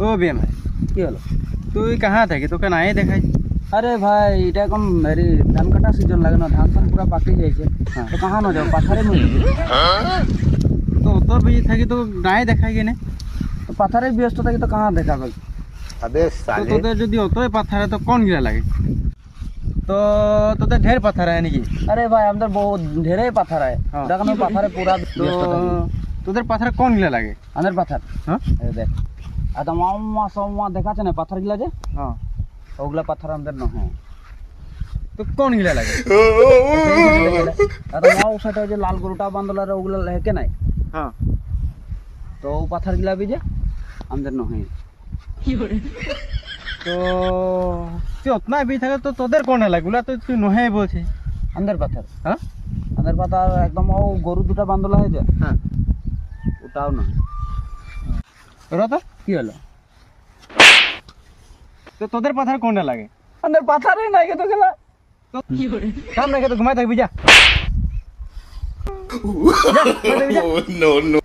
ও BM কি হলো? তুই কাহা থাকি তোকে নাই দেখাই। আরে ভাই এটা এখন মেরি ধান কাটা সিজন লাগে না, ধান ফান পুরা পাকি যাইছে। তো কাহা না যাও পাথারে মরে তো তোর বিজি থাকি তো নাই দেখাই কেনে। তো পাথারে ব্যস্ত থাকি তো কাহা দেখাবে। তো তোদের যদি অতই পাথারে তো কোন গিলা লাগে? তো তোদের ঢের পাথার হয় নাকি? আরে ভাই আমাদের বহুত ঢেরে পাথার হয়, হ্যাঁ। দেখো না পাথারে পুরা তো ব্যস্ত থাকি। তোদের পাথারে কোন গিলা লাগে? আমাদের পাথার হ্যাঁ এই দেখ আর তো মাম্মা সম্মা দেখাচ্ছে না পাথর গুলা যে, হ্যাঁ ওগুলা পাথর আমাদের নয়। তো কোন গিলা লাগে? আর মাও সেটা যে লাল গরুটা বান্দলার ওগুলা লেকে নাই, হ্যাঁ তো ও পাথর গুলা বি যে আমাদের নয়। তো তুই অতনা বি থাকে তো তোদের কোন লাগে? গুলা তো তুই নহে বলছে। আমাদের পাথর, হ্যাঁ আমাদের পাথর একদম ও গরু দুটা বান্দলা হয়ে যায়, হ্যাঁ ওটাও নয়। রত কি হলো? তো তোদের পাথার কোনটা লাগে? আমাদের পাথরই নাই তো গেলা। তো কাম রেখে তো ঘুমাই থাকবি যা। যা, ঘুমাই থাকবি যা। No, no.